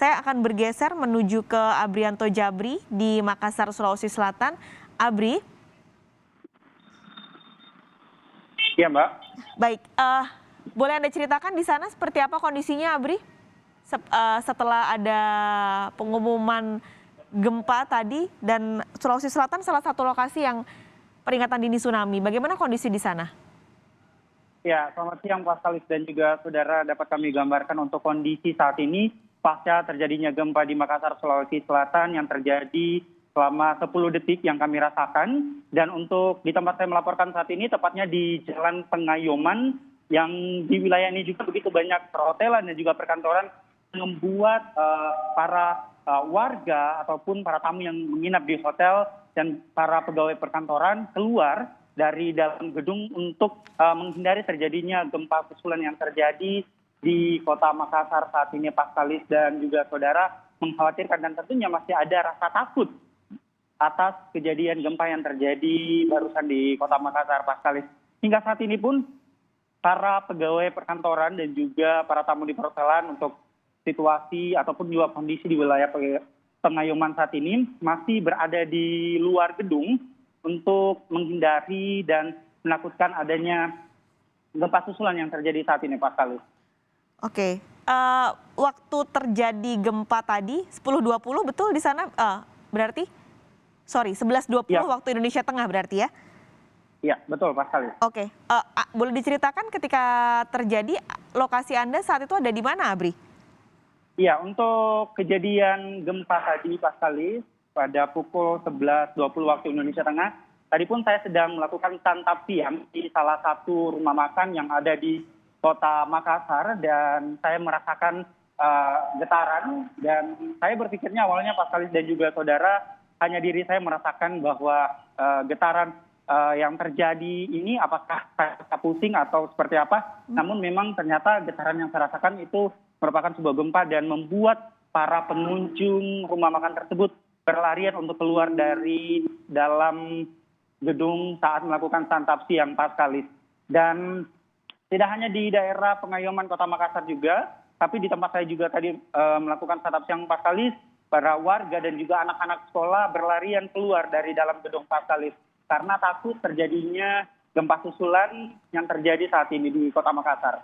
Saya akan bergeser menuju ke Abrianto Jabri di Makassar, Sulawesi Selatan. Abri, Iya, Mbak. baik. Boleh Anda ceritakan di sana seperti apa kondisinya, Abri? Setelah ada pengumuman gempa tadi dan Sulawesi Selatan salah satu lokasi yang peringatan dini tsunami. Bagaimana kondisi di sana? Ya, selamat siang Pak Salis dan juga saudara, dapat kami gambarkan untuk kondisi saat ini pasca terjadinya gempa di Makassar, Sulawesi Selatan yang terjadi selama 10 detik yang kami rasakan. Dan untuk di tempat saya melaporkan saat ini, tepatnya di Jalan Pengayoman, yang di wilayah ini juga begitu banyak perhotelan dan juga perkantoran, membuat para warga ataupun para tamu yang menginap di hotel dan para pegawai perkantoran keluar dari dalam gedung untuk menghindari terjadinya gempa susulan yang terjadi di kota Makassar saat ini, Pak Salis dan juga saudara, mengkhawatirkan dan tentunya masih ada rasa takut atas kejadian gempa yang terjadi barusan di kota Makassar, Pak Salis. Hingga saat ini pun para pegawai perkantoran dan juga para tamu di perhotelan untuk situasi ataupun juga kondisi di wilayah Pengayoman saat ini masih berada di luar gedung untuk menghindari dan menakutkan adanya gempa susulan yang terjadi saat ini, Pak Salis. Oke, waktu terjadi gempa tadi 10.20 betul di sana? Berarti, sorry, 11.20 Ya. waktu Indonesia Tengah berarti ya? Iya, betul Pak Salis. Oke, boleh diceritakan ketika terjadi lokasi Anda saat itu ada di mana, Abri? Iya, untuk kejadian gempa tadi, Pak Salis, pada pukul 11.20 waktu Indonesia Tengah, tadi pun saya sedang melakukan santap siang di salah satu rumah makan yang ada di kota Makassar, dan saya merasakan getaran, dan saya berpikirnya awalnya, Pak Salis dan juga saudara, hanya diri saya merasakan bahwa getaran yang terjadi ini apakah saya pusing atau seperti apa. Namun memang ternyata getaran yang saya rasakan itu merupakan sebuah gempa dan membuat para pengunjung rumah makan tersebut berlarian untuk keluar dari dalam gedung saat melakukan santap siang, Pak Salis. Dan tidak hanya di daerah Pengayoman Kota Makassar juga, tapi di tempat saya juga tadi melakukan santap siang, Pak Salis, para warga dan juga anak-anak sekolah berlarian keluar dari dalam gedung, Pak Salis, karena takut terjadinya gempa susulan yang terjadi saat ini di Kota Makassar.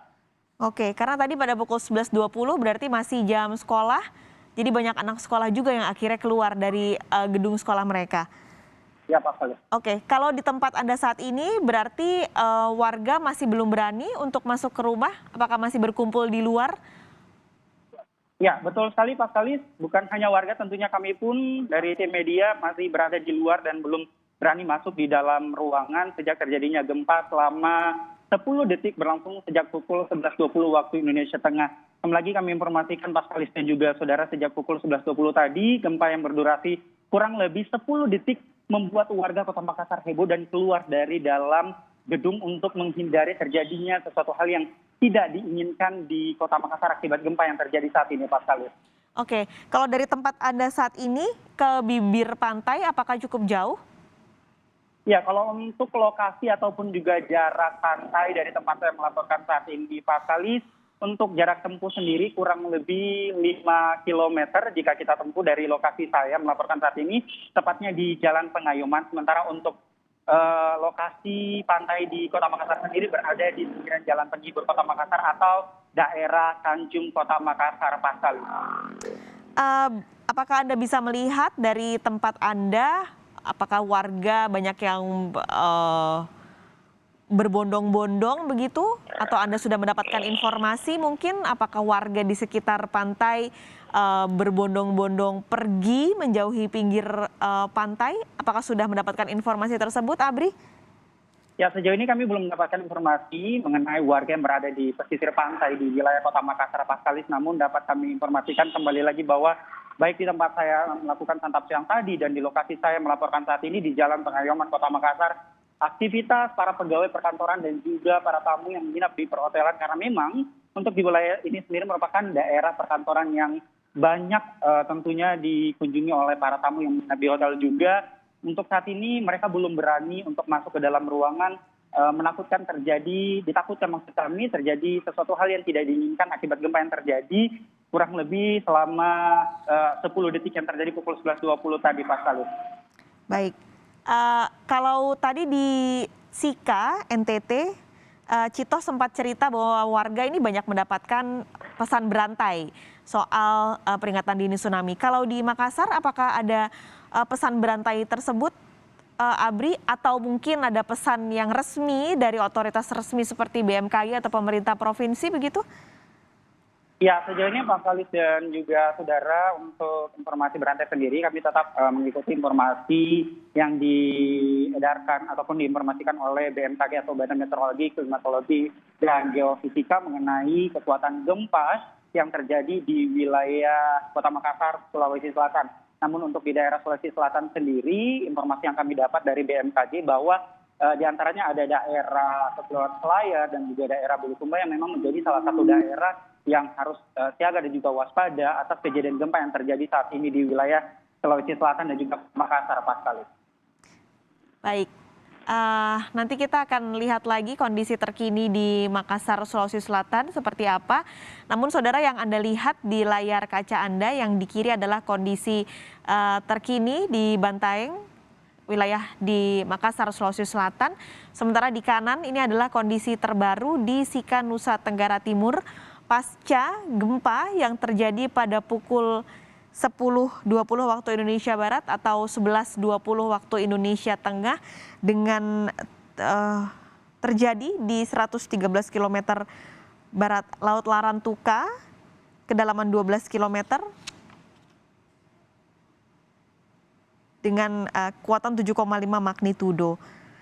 Oke, karena tadi pada pukul 11.20 berarti masih jam sekolah, jadi banyak anak sekolah juga yang akhirnya keluar dari gedung sekolah mereka. Ya, Pak Salis. Oke, kalau di tempat Anda saat ini berarti warga masih belum berani untuk masuk ke rumah, apakah masih berkumpul di luar? Ya, betul sekali Pak Salis. Bukan hanya warga, tentunya kami pun dari tim media masih berada di luar dan belum berani masuk di dalam ruangan sejak terjadinya gempa selama 10 detik berlangsung sejak pukul 11.20 waktu Indonesia Tengah. Kembali lagi kami informasikan Pak Salis dan juga saudara, sejak pukul 11.20 tadi gempa yang berdurasi kurang lebih 10 detik membuat warga Kota Makassar heboh dan keluar dari dalam gedung untuk menghindari terjadinya sesuatu hal yang tidak diinginkan di Kota Makassar akibat gempa yang terjadi saat ini, Pak Salis. Oke, kalau dari tempat Anda saat ini ke bibir pantai apakah cukup jauh? Ya, kalau untuk lokasi ataupun juga jarak pantai dari tempat saya melaporkan saat ini, Pak Salis, untuk jarak tempuh sendiri kurang lebih 5 km jika kita tempuh dari lokasi saya melaporkan saat ini, tepatnya di Jalan Pengayoman. Sementara untuk lokasi pantai di Kota Makassar sendiri berada di pinggiran Jalan Penghibur Kota Makassar atau daerah Tanjung Kota Makassar, Pak Salis. Apakah Anda bisa melihat dari tempat Anda, apakah warga banyak yang berbondong-bondong begitu? Atau Anda sudah mendapatkan informasi mungkin apakah warga di sekitar pantai berbondong-bondong pergi menjauhi pinggir pantai? Apakah sudah mendapatkan informasi tersebut, Abri? Ya, sejauh ini kami belum mendapatkan informasi mengenai warga yang berada di pesisir pantai di wilayah Kota Makassar, Pak Salis. Namun dapat kami informasikan kembali lagi bahwa baik di tempat saya melakukan santap siang tadi dan di lokasi saya melaporkan saat ini di Jalan Pengayoman Kota Makassar, aktivitas para pegawai perkantoran dan juga para tamu yang menginap di perhotelan, karena memang untuk di wilayah ini sendiri merupakan daerah perkantoran yang banyak tentunya dikunjungi oleh para tamu yang menginap di hotel juga. Untuk saat ini mereka belum berani untuk masuk ke dalam ruangan, ditakutkan maksud kami terjadi sesuatu hal yang tidak diinginkan akibat gempa yang terjadi. kurang lebih selama 10 detik yang terjadi pukul 11.20 tadi, Pak Salih. Baik. Kalau tadi di Sika, NTT, Cito sempat cerita bahwa warga ini banyak mendapatkan pesan berantai soal peringatan dini tsunami. Kalau di Makassar, apakah ada pesan berantai tersebut, Abri, atau mungkin ada pesan yang resmi dari otoritas resmi seperti BMKG atau pemerintah provinsi begitu? Ya, sejauh ini Pak Khalid dan juga saudara, untuk informasi berantai sendiri kami tetap mengikuti informasi yang diedarkan ataupun diinformasikan oleh BMKG atau Badan Meteorologi, Klimatologi, dan Geofisika mengenai kekuatan gempa yang terjadi di wilayah Kota Makassar, Sulawesi Selatan. Namun untuk di daerah Sulawesi Selatan sendiri, informasi yang kami dapat dari BMKG bahwa di antaranya ada daerah Kepulauan Selayar dan juga daerah Bulukumba yang memang menjadi salah satu daerah yang harus siaga dan juga waspada atas kejadian gempa yang terjadi saat ini di wilayah Sulawesi Selatan dan juga Makassar, Pak Khalid. Baik, nanti kita akan lihat lagi kondisi terkini di Makassar, Sulawesi Selatan seperti apa. Namun saudara, yang Anda lihat di layar kaca Anda yang di kiri adalah kondisi terkini di Bantaeng, wilayah di Makassar, Sulawesi Selatan. Sementara di kanan ini adalah kondisi terbaru di Sika, Nusa Tenggara Timur pasca gempa yang terjadi pada pukul 10.20 waktu Indonesia Barat atau 11.20 waktu Indonesia Tengah dengan terjadi di 113 km barat Laut Larantuka, kedalaman 12 km dengan kekuatan 7,5 magnitudo.